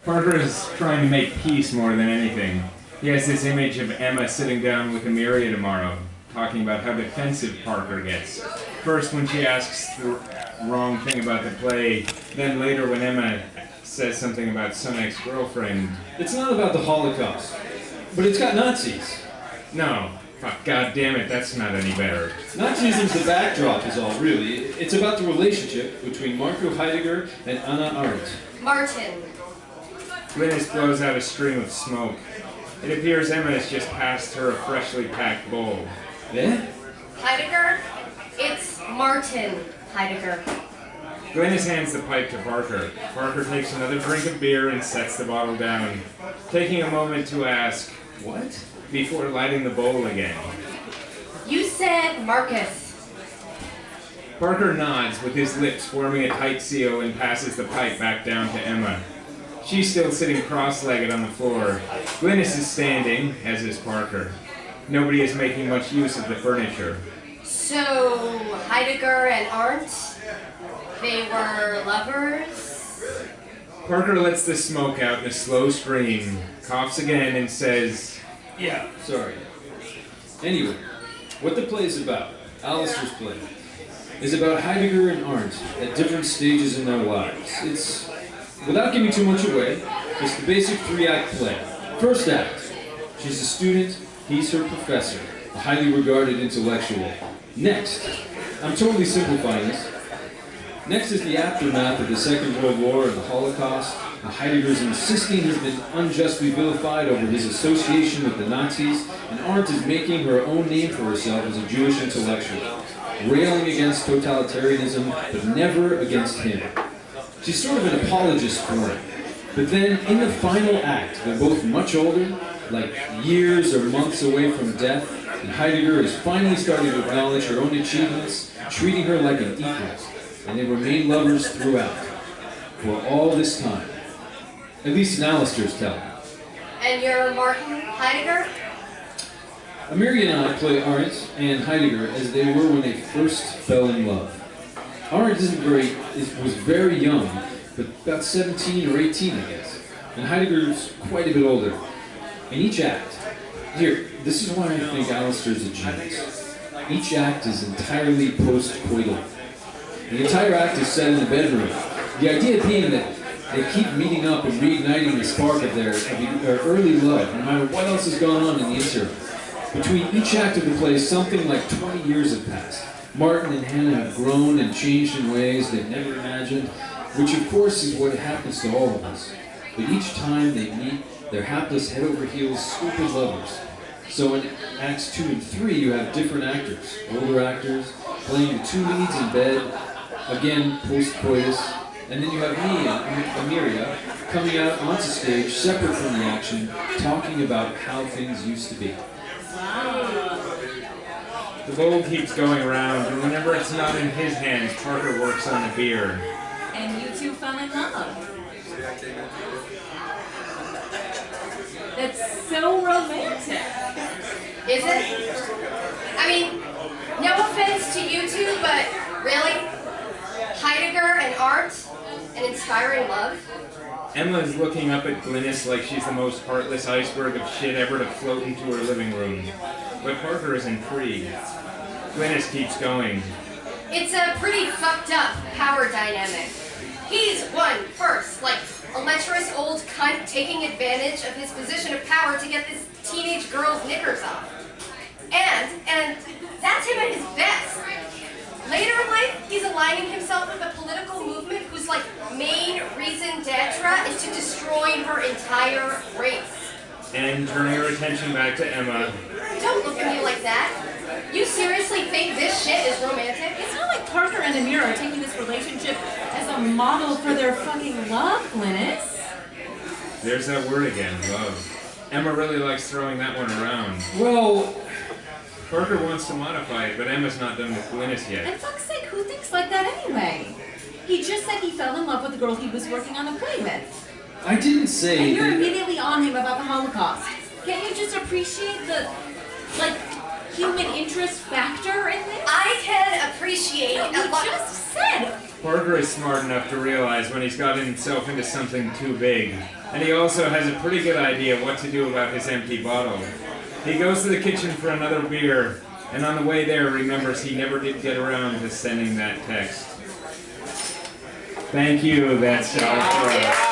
Parker is trying to make peace more than anything. He has this image of Emma sitting down with Amelia tomorrow, talking about how defensive Parker gets. First when she asks the wrong thing about the play, then later when Emma says something about some ex-girlfriend. It's not about the Holocaust, but it's got Nazis. No. Fuck, God damn it, that's not any better. Nazism's the backdrop is all, really. It's about the relationship between Marco Heidegger and Anna Arendt. Martin. Glynis blows out a stream of smoke. It appears Emma has just passed her a freshly packed bowl. Eh? Heidegger? It's Martin Heidegger. Glynis hands the pipe to Parker. Parker takes another drink of beer and sets the bottle down, taking a moment to ask, What? before lighting the bowl again. You said Marcus. Parker nods with his lips forming a tight seal and passes the pipe back down to Emma. She's still sitting cross-legged on the floor. Glynis is standing, as is Parker. Nobody is making much use of the furniture. So, Heidegger and Arendt? They were lovers? Parker lets the smoke out in a slow stream, coughs again, and says, Yeah, sorry. Anyway, what the play is about, Alistair's play, is about Heidegger and Arendt at different stages in their lives. It's, without giving too much away, it's the basic three-act play. First act, she's a student, he's her professor, a highly regarded intellectual. Next, I'm totally simplifying this. Next is the aftermath of the Second World War and the Holocaust. Heidegger's insisting he's been unjustly vilified over his association with the Nazis, and Arendt is making her own name for herself as a Jewish intellectual, railing against totalitarianism, but never against him. She's sort of an apologist for him. But then, in the final act, they're both much older, like years or months away from death, and Heidegger is finally starting to acknowledge her own achievements, treating her like an equal, and they remain lovers throughout, for all this time. At least in Alistair's telling. And you're Martin Heidegger? Amelia and I play Arendt and Heidegger as they were when they first fell in love. Arendt was very young, but about 17 or 18, I guess. And Heidegger's quite a bit older. In each act, here, this is why I think Alistair's a genius. Each act is entirely post-coital. The entire act is set in the bedroom. The idea being that they keep meeting up and reigniting the spark of their early love, no matter what else has gone on in the interim. Between each act of the play, something like 20 years have passed. Martin and Hannah have grown and changed in ways they've never imagined, which of course is what happens to all of us. But each time they meet, they're hapless, head-over-heels, stupid lovers. So in Acts 2 and 3, you have different actors, older actors, playing the two leads in bed, again, post-coitus, and then you have me and Amelia coming out onto stage, separate from the action, talking about how things used to be. The bowl keeps going around, and whenever it's not in his hands, Parker works on the beer. And you two fell in love. That's so romantic. Is it? I mean, no offense to you two, but really? Heidegger and Arendt? An inspiring love? Emma is looking up at Glynis like she's the most heartless iceberg of shit ever to float into her living room. But Parker is intrigued. Glynis keeps going. It's a pretty fucked up power dynamic. He's won first, like a lecherous old cunt taking advantage of his position of power to get this teenage girl's knickers off. And that's him at his best. Later in life, he's aligning himself with a political movement whose main reason d'etre is to destroy her entire race. And turning her attention back to Emma. Don't look at me like that. You seriously think this shit is romantic? It's not like Parker and Amira are taking this relationship as a model for their fucking love, Glynis. There's that word again, love. Emma really likes throwing that one around. Well, Parker wants to modify it, but Emma's not done with Glynis yet. And fuck's sake, who thinks like that anyway? He just said he fell in love with the girl he was working on a play with. I didn't say And you're that... immediately on him about the Holocaust. Can't you just appreciate the, human interest factor in this? I can appreciate No, a you lot. just said Parker is smart enough to realize when he's gotten himself into something too big, and he also has a pretty good idea what to do about his empty bottle. He goes to the kitchen for another beer, and on the way there remembers he never did get around to sending that text. Thank you, that's all for us.